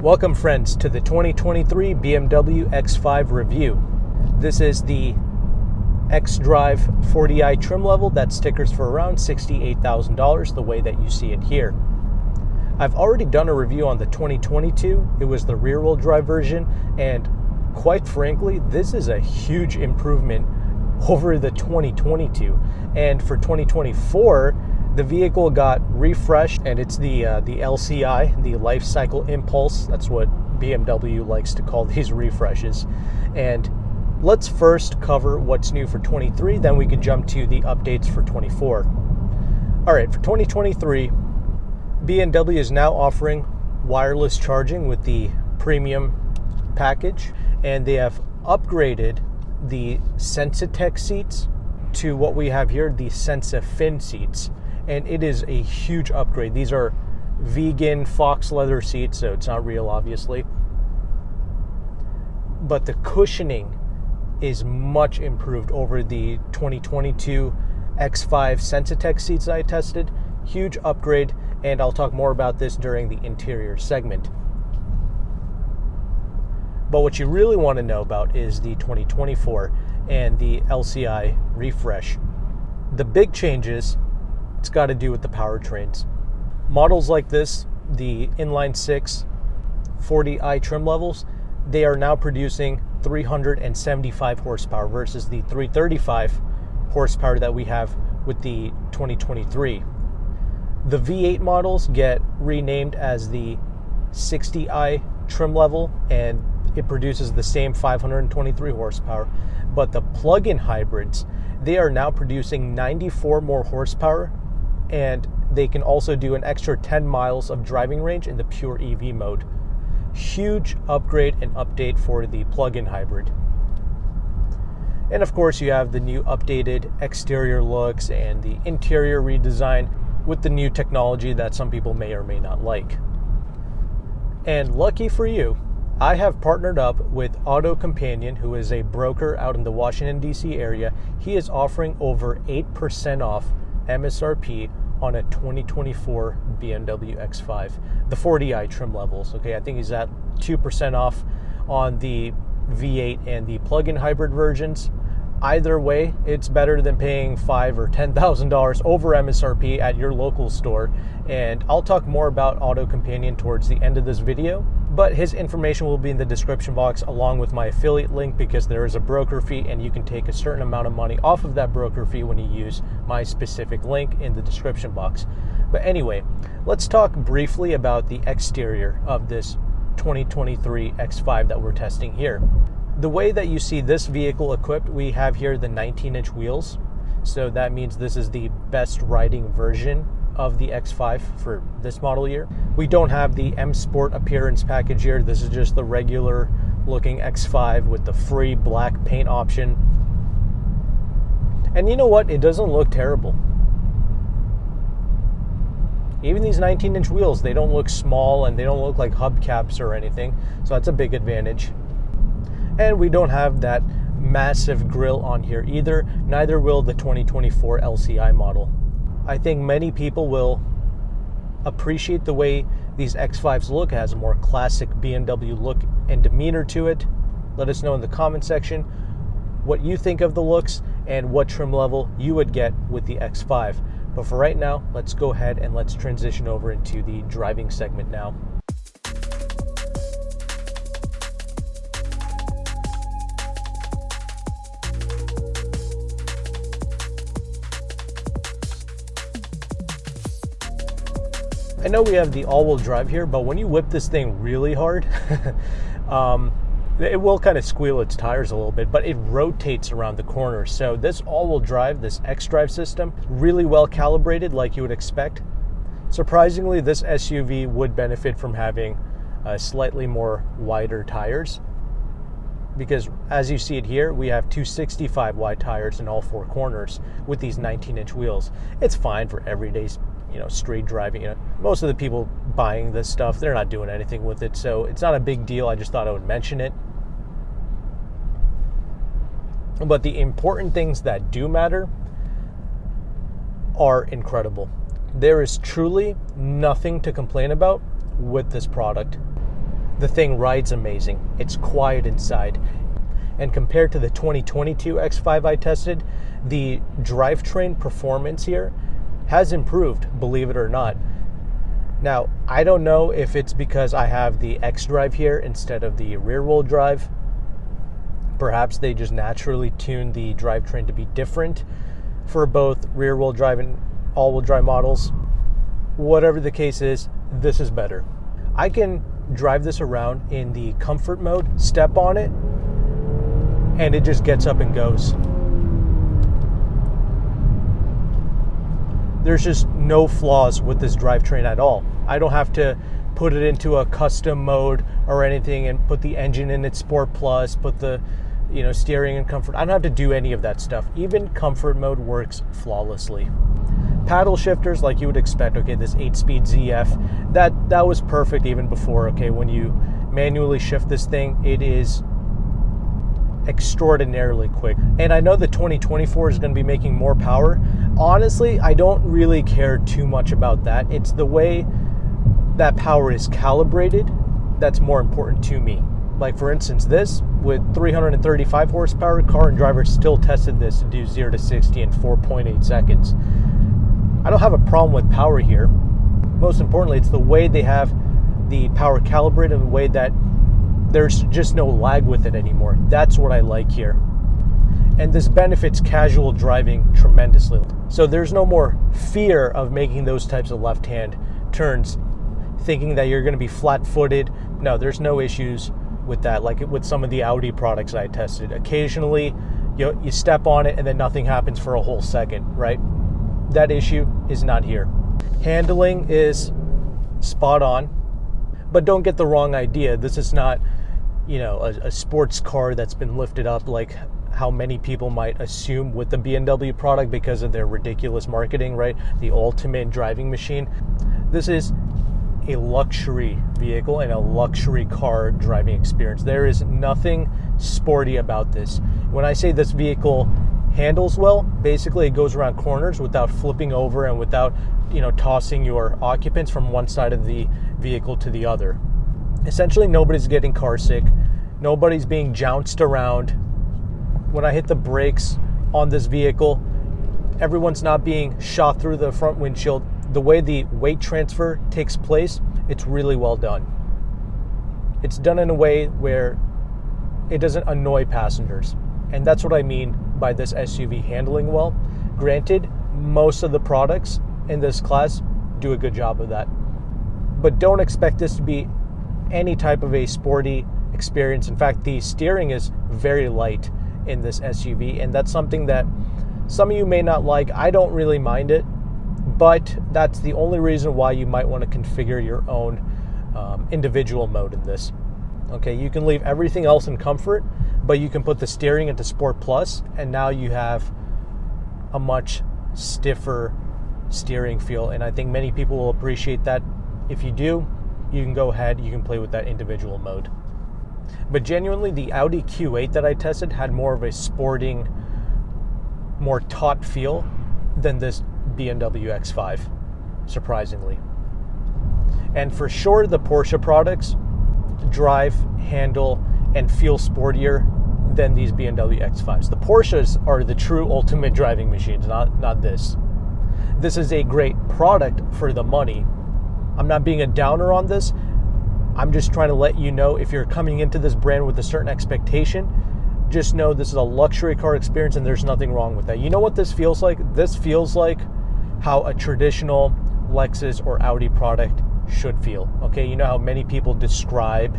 Welcome friends to the 2023 BMW X5 review. This is the xDrive40i trim level that stickers for around $68,000 the way that you see it here. I've already done a review on the 2022. It was the rear-wheel drive version, and quite frankly, this is a huge improvement over the 2022. And for 2024, the vehicle got refreshed, and it's the LCI, the life cycle impulse. That's what BMW likes to call these refreshes. And let's first cover what's new for 23, then we can jump to the updates for 24. All right, for 2023, BMW is now offering wireless charging with the premium package, and they have upgraded the Sensitech seats to what we have here, the SensaFin seats. And it is a huge upgrade. These are vegan fox leather seats, so it's not real, obviously. But the cushioning is much improved over the 2022 X5 Sensitech seats I tested. Huge upgrade, and I'll talk more about this during the interior segment. But what you really want to know about is the 2024 and the LCI refresh. The big changes, it's got to do with the powertrains. Models like this, the inline 6 40i trim levels, they are now producing 375 horsepower versus the 335 horsepower that we have with the 2023. The V8 models get renamed as the 60i trim level, and it produces the same 523 horsepower. But the plug-in hybrids, they are now producing 94 more horsepower, and they can also do an extra 10 miles of driving range in the pure EV mode. Huge upgrade and update for the plug-in hybrid. And of course, you have the new updated exterior looks and the interior redesign with the new technology that some people may or may not like. And lucky for you, I have partnered up with AutoCompanion, who is a broker out in the Washington, D.C. area. He is offering over 8% off MSRP on a 2024 BMW X5, the 40i trim levels. Okay, I think he's at 2% off on the V8 and the plug-in hybrid versions. Either way, it's better than paying $5,000 or $10,000 over MSRP at your local store. And I'll talk more about AutoCompanion towards the end of this video, but his information will be in the description box along with my affiliate link, because there is a broker fee and you can take a certain amount of money off of that broker fee when you use my specific link in the description box. But anyway, let's talk briefly about the exterior of this 2023 X5 that we're testing here. The way that you see this vehicle equipped, we have here the 19-inch wheels. So that means this is the best riding version of the X5 for this model year. We don't have the M Sport appearance package here. This is just the regular looking X5 with the free black paint option. And you know what? It doesn't look terrible. Even these 19-inch wheels, they don't look small and they don't look like hubcaps or anything. So that's a big advantage. And we don't have that massive grille on here either. Neither will the 2024 LCI model. I think many people will appreciate the way these X5s look. It has a more classic BMW look and demeanor to it. Let us know in the comment section what you think of the looks and what trim level you would get with the X5. But for right now, let's go ahead and let's transition over into the driving segment now. I know we have the all-wheel drive here, but when you whip this thing really hard, it will kind of squeal its tires a little bit, but it rotates around the corners. So this all-wheel drive, this xDrive system, really well calibrated like you would expect. Surprisingly, this SUV would benefit from having slightly more wider tires, because as you see it here, we have 265 wide tires in all four corners with these 19-inch wheels. It's fine for everyday street driving. Most of the people buying this stuff, they're not doing anything with it, so it's not a big deal. I just thought I would mention it. But the important things that do matter are incredible. There is truly nothing to complain about with this product. the thing rides amazing. It's quiet inside. And compared to the 2022 X5 I tested, the drivetrain performance here has improved, believe it or not. Now, I don't know if it's because I have the xDrive here instead of the rear-wheel drive. Perhaps they just naturally tuned the drivetrain to be different for both rear-wheel drive and all-wheel drive models. Whatever the case is, this is better. I can drive this around in the comfort mode, step on it, and it just gets up and goes. There's just no flaws with this drivetrain at all. I don't have to put it into a custom mode or anything and put the engine in its Sport Plus, put the steering in comfort. I don't have to do any of that stuff. Even comfort mode works flawlessly. Paddle shifters, like you would expect, okay, this 8-speed ZF, that was perfect even before, okay, when you manually shift this thing, it is extraordinarily quick. And I know the 2024 is going to be making more power. Honestly, I don't really care too much about that. It's the way that power is calibrated that's more important to me. Like for instance, this with 335 horsepower, Car and Driver still tested this to do 0 to 60 in 4.8 seconds. I don't have a problem with power here. Most importantly, it's the way they have the power calibrated and the way that there's just no lag with it anymore. That's what I like here. And this benefits casual driving tremendously. So there's no more fear of making those types of left-hand turns, thinking that you're going to be flat-footed. No, there's no issues with that, like with some of the Audi products I tested. Occasionally, you step on it and then nothing happens for a whole second, right? That issue is not here. Handling is spot on, but don't get the wrong idea. This is not, a sports car that's been lifted up like how many people might assume with the BMW product because of their ridiculous marketing, right? The ultimate driving machine. This is a luxury vehicle and a luxury car driving experience. There is nothing sporty about this. When I say this vehicle handles well, basically it goes around corners without flipping over and without, tossing your occupants from one side of the vehicle to the other. Essentially, nobody's getting car sick. Nobody's being jounced around. When I hit the brakes on this vehicle, everyone's not being shot through the front windshield. The way the weight transfer takes place, it's really well done. It's done in a way where it doesn't annoy passengers. And that's what I mean by this SUV handling well. Granted, most of the products in this class do a good job of that. But don't expect this to be any type of a sporty experience. In fact, the steering is very light in this SUV, and that's something that some of you may not like. I don't really mind it, but that's the only reason why you might want to configure your own individual mode in this. Okay, you can leave everything else in comfort, but you can put the steering into Sport Plus, and now you have a much stiffer steering feel, and I think many people will appreciate that. If you do, you can go ahead, you can play with that individual mode. But genuinely, the Audi Q8 that I tested had more of a sporting, more taut feel than this BMW X5, surprisingly. And for sure, the Porsche products drive, handle, and feel sportier than these BMW X5s. The Porsches are the true ultimate driving machines, not this. This is a great product for the money. I'm not being a downer on this. I'm just trying to let you know, if you're coming into this brand with a certain expectation, just know this is a luxury car experience and there's nothing wrong with that. You know what this feels like? This feels like how a traditional Lexus or Audi product should feel. Okay, you know how many people describe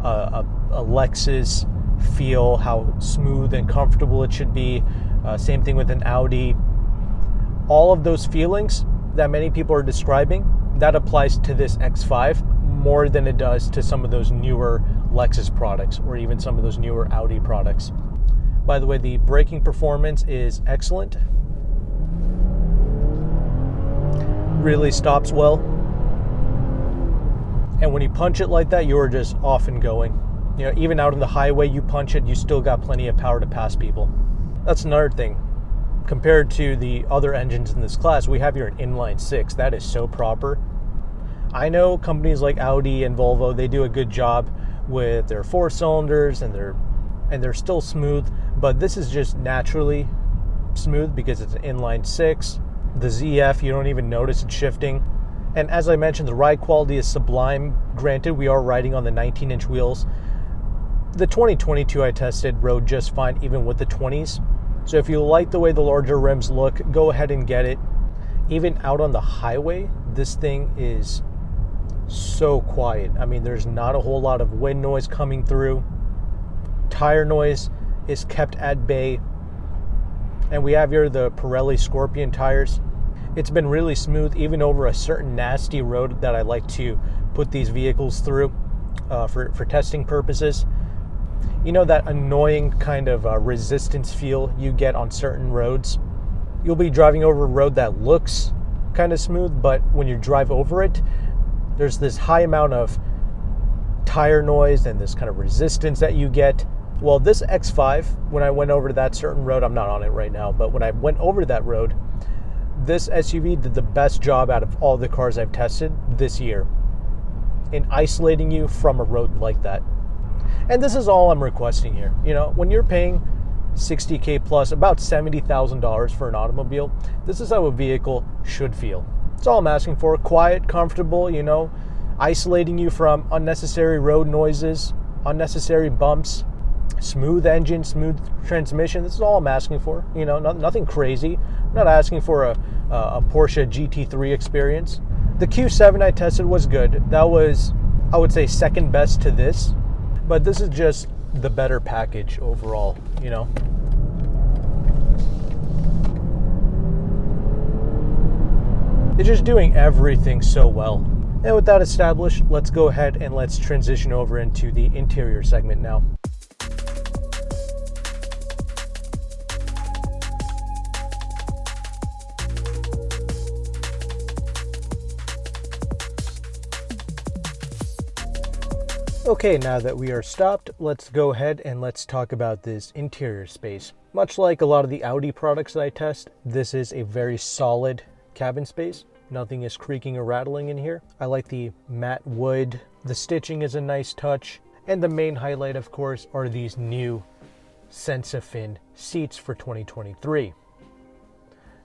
a Lexus feel, how smooth and comfortable it should be. Same thing with an Audi. All of those feelings that many people are describing, that applies to this X5 more than it does to some of those newer Lexus products or even some of those newer Audi products. By the way, the braking performance is excellent. Really stops well. And when you punch it like that, you're just off and going. Even out on the highway, you punch it, you still got plenty of power to pass people. That's another thing. Compared to the other engines in this class, we have here an inline 6. That is so proper. I know companies like Audi and Volvo, they do a good job with their 4 cylinders and they're still smooth, but this is just naturally smooth because it's an inline 6. The ZF, you don't even notice it shifting. And as I mentioned, the ride quality is sublime. Granted, we are riding on the 19-inch wheels. The 2022 I tested rode just fine even with the 20s. So if you like the way the larger rims look, go ahead and get it. Even out on the highway, this thing is so quiet. I mean, there's not a whole lot of wind noise coming through. Tire noise is kept at bay. And we have here the Pirelli Scorpion tires. It's been really smooth, even over a certain nasty road that I like to put these vehicles through for testing purposes. You know that annoying kind of resistance feel you get on certain roads? You'll be driving over a road that looks kind of smooth, but when you drive over it, there's this high amount of tire noise and this kind of resistance that you get. Well, this X5, when I went over to that certain road, I'm not on it right now, but when I went over that road, this SUV did the best job out of all the cars I've tested this year in isolating you from a road like that. And this is all I'm requesting here. You know, when you're paying $60K plus, about $70,000 for an automobile, this is how a vehicle should feel. That's all I'm asking for. Quiet, comfortable, you know, isolating you from unnecessary road noises, unnecessary bumps, smooth engine, smooth transmission. This is all I'm asking for. You know, nothing crazy. I'm not asking for a Porsche GT3 experience. The Q7 I tested was good. That was, I would say, second best to this. But this is just the better package overall, you know. It's just doing everything so well. And with that established, let's go ahead and let's transition over into the interior segment now. Okay, now that we are stopped, let's go ahead and let's talk about this interior space. Much like a lot of the Audi products that I test, this is a very solid cabin space. Nothing is creaking or rattling in here. I like the matte wood. The stitching is a nice touch. And the main highlight, of course, are these new Sensafin seats for 2023.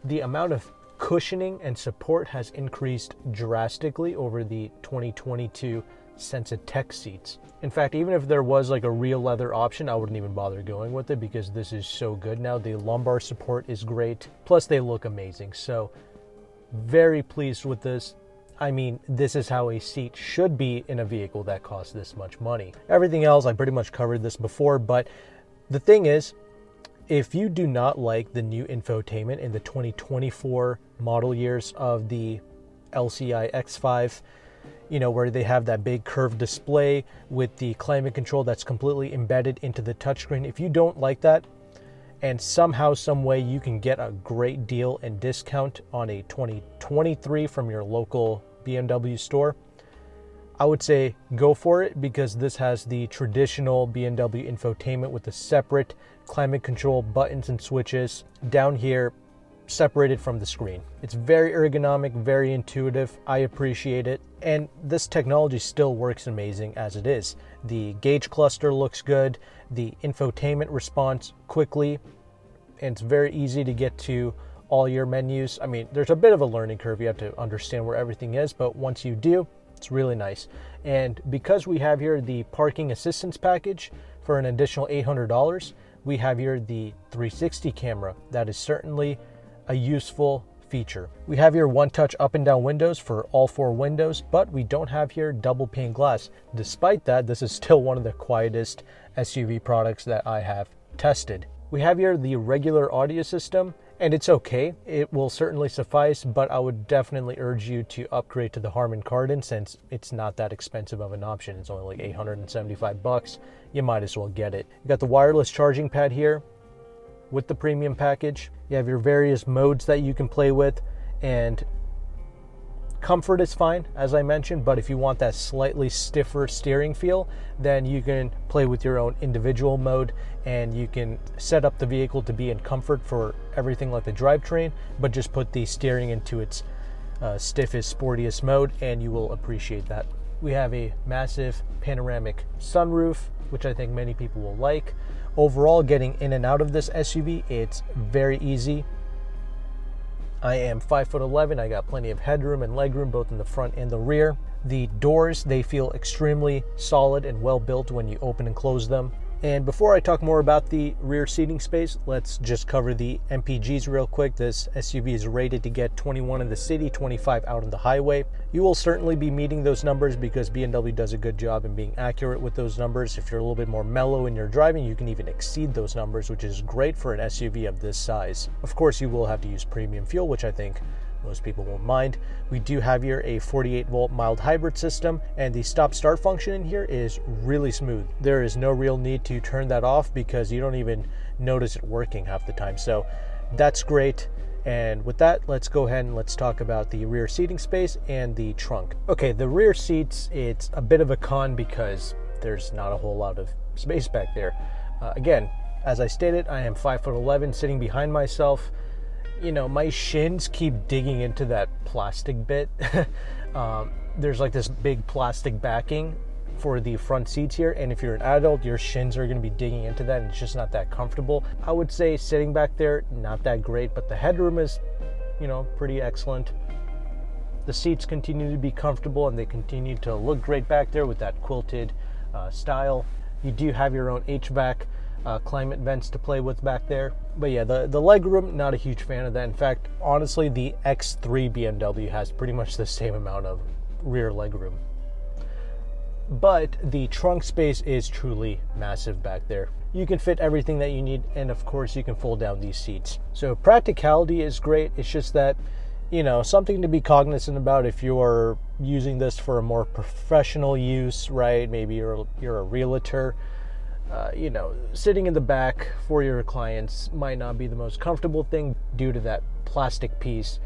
The amount of cushioning and support has increased drastically over the 2022 Sensatech seats. In fact, even if there was like a real leather option, I wouldn't even bother going with it because this is so good now. The lumbar support is great. Plus they look amazing. So very pleased with this. I mean, this is how a seat should be in a vehicle that costs this much money. Everything else, I pretty much covered this before, but the thing is, if you do not like the new infotainment in the 2024 model years of the LCI X5, you know, where they have that big curved display with the climate control that's completely embedded into the touchscreen. If you don't like that, and somehow, some way you can get a great deal and discount on a 2023 from your local BMW store, I would say go for it, because this has the traditional BMW infotainment with the separate climate control buttons and switches down here, separated from the screen. It's very ergonomic, very intuitive. I appreciate it. And this technology still works amazing as it is. The gauge cluster looks good. The infotainment responds quickly. And it's very easy to get to all your menus. I mean, there's a bit of a learning curve. You have to understand where everything is, but once you do, it's really nice. And because we have here the parking assistance package for an additional $800, we have here the 360 camera. That is certainly a useful feature. We have here one-touch up and down windows for all 4 windows, but we don't have here double pane glass. Despite that, this is still one of the quietest SUV products that I have tested. We have here the regular audio system, and it's okay. It will certainly suffice, but I would definitely urge you to upgrade to the Harman Kardon, since it's not that expensive of an option. It's only like $875. You might as well get it. You got the wireless charging pad here with the premium package. You have your various modes that you can play with, and comfort is fine, as I mentioned, but if you want that slightly stiffer steering feel, then you can play with your own individual mode, and you can set up the vehicle to be in comfort for everything like the drivetrain, but just put the steering into its stiffest, sportiest mode, and you will appreciate that. We have a massive panoramic sunroof, which I think many people will like. Overall, getting in and out of this SUV, it's very easy. I am 5'11". I got plenty of headroom and legroom both in the front and the rear. The doors, they feel extremely solid and well built when you open and close them. And before I talk more about the rear seating space, let's just cover the MPGs real quick. This SUV is rated to get 21 in the city, 25 out on the highway. You will certainly be meeting those numbers because BMW does a good job in being accurate with those numbers. If you're a little bit more mellow in your driving, you can even exceed those numbers, which is great for an SUV of this size. Of course, you will have to use premium fuel, which I think most people won't mind. We do have here a 48-volt mild hybrid system, and the stop-start function in here is really smooth. There is no real need to turn that off because you don't even notice it working half the time. So that's great. And with that, let's go ahead and let's talk about the rear seating space and the trunk. Okay, the rear seats, it's a bit of a con because there's not a whole lot of space back there. Again, as I stated, I am 5'11", sitting behind myself. You know, my shins keep digging into that plastic bit. There's like this big plastic backing for the front seats here, and if you're an adult, your shins are going to be digging into that, and it's just not that comfortable. I would say sitting back there, not that great, but the headroom is, you know, pretty excellent. The seats continue to be comfortable, and they continue to look great back there with that quilted style. You do have your own HVAC climate vents to play with back there. But yeah, the legroom, not a huge fan of that. In fact, honestly, the X3 BMW has pretty much the same amount of rear legroom. But the trunk space is truly massive back there. You can fit everything that you need, and of course you can fold down these seats. So practicality is great. It's just that, you know, something to be cognizant about if you're using this for a more professional use, right? Maybe you're a realtor. You know, sitting in the back for your clients might not be the most comfortable thing due to that plastic piece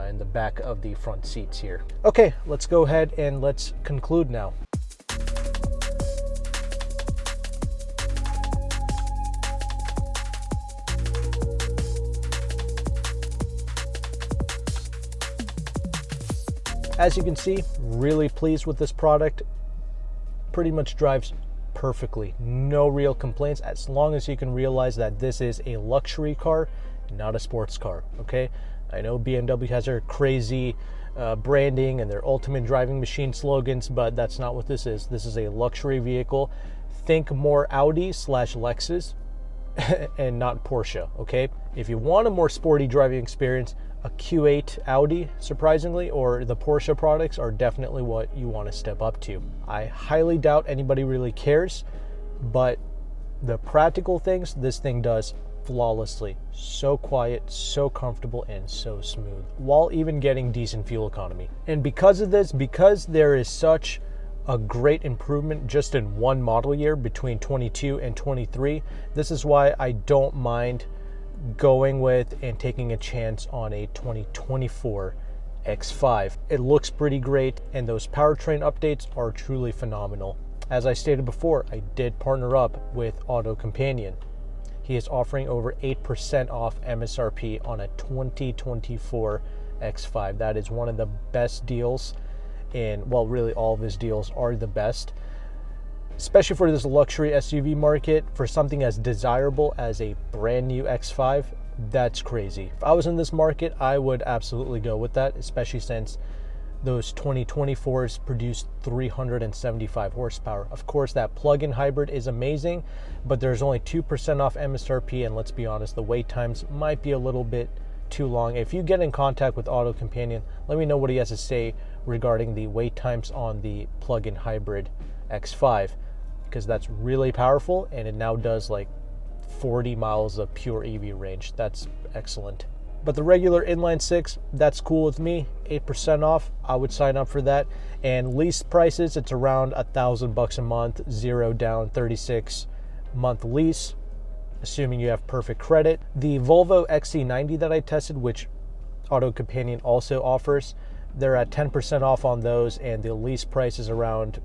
in the back of the front seats here. Okay, let's go ahead and let's conclude now. As you can see, really pleased with this product. Pretty much drives perfectly. No real complaints, as long as you can realize that this is a luxury car, not a sports car, okay? I know BMW has their crazy branding and their ultimate driving machine slogans, but that's not what this is. This is a luxury vehicle. Think more Audi/Lexus and not Porsche, okay? If you want a more sporty driving experience, a Q8 Audi, surprisingly, or the Porsche products are definitely what you want to step up to. I highly doubt anybody really cares, but the practical things, this thing does flawlessly. So quiet, so comfortable, and so smooth, while even getting decent fuel economy. And because of this, because there is such a great improvement just in one model year between 22 and 23, this is why I don't mind going with and taking a chance on a 2024 X5. It looks pretty great, and those powertrain updates are truly phenomenal. As I stated before, I did partner up with AutoCompanion. He is offering over 8% off MSRP on a 2024 X5. That is one of the best deals, and well, really all of his deals are the best, especially for this luxury SUV market. For something as desirable as a brand new X5, that's crazy. If I was in this market, I would absolutely go with that, especially since those 2024s produce 375 horsepower. Of course, that plug-in hybrid is amazing, but there's only 2% off MSRP, and let's be honest, the wait times might be a little bit too long. If you get in contact with AutoCompanion, let me know what he has to say regarding the wait times on the plug-in hybrid X5, because that's really powerful, and it now does like 40 miles of pure EV range. That's excellent. But the regular inline six, that's cool with me. 8% off, I would sign up for that. And lease prices, it's around $1,000 a month, 0 down, 36-month lease, assuming you have perfect credit. The Volvo XC90 that I tested, which AutoCompanion also offers, they're at 10% off on those, and the lease price is around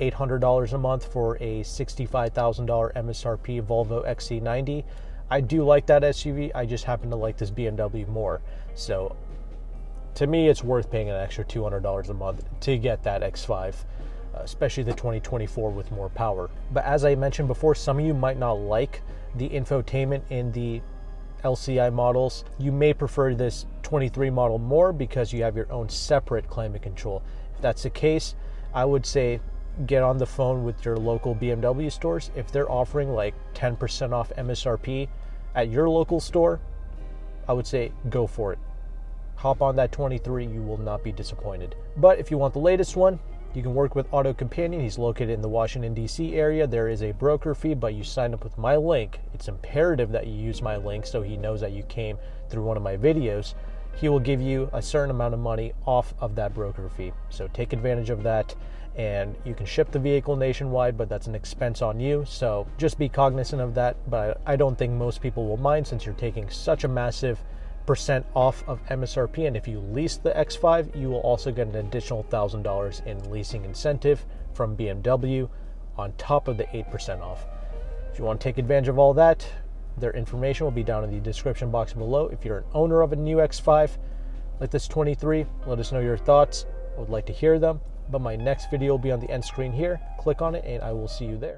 $800 a month for a $65,000 MSRP Volvo XC90. I do like that SUV. I just happen to like this BMW more. So to me, it's worth paying an extra $200 a month to get that X5, especially the 2024 with more power. But as I mentioned before, some of you might not like the infotainment in the LCI models. You may prefer this 23 model more because you have your own separate climate control. If that's the case, I would say get on the phone with your local BMW stores. If they're offering like 10% off MSRP at your local store, I would say go for it. Hop on that 23, you will not be disappointed. But if you want the latest one, you can work with AutoCompanion. He's located in the Washington, D.C. area. There is a broker fee, but you sign up with my link. It's imperative that you use my link so he knows that you came through one of my videos. He will give you a certain amount of money off of that broker fee. So take advantage of that, and you can ship the vehicle nationwide, but that's an expense on you. So just be cognizant of that. But I don't think most people will mind since you're taking such a massive % off of MSRP, and if you lease the X5, you will also get an additional $1,000 in leasing incentive from BMW on top of the 8% off. If you want to take advantage of all that, their information will be down in the description box below. If you're an owner of a new X5 like this 23, let us know your thoughts. I would like to hear them, but my next video will be on the end screen here. Click on it and I will see you there.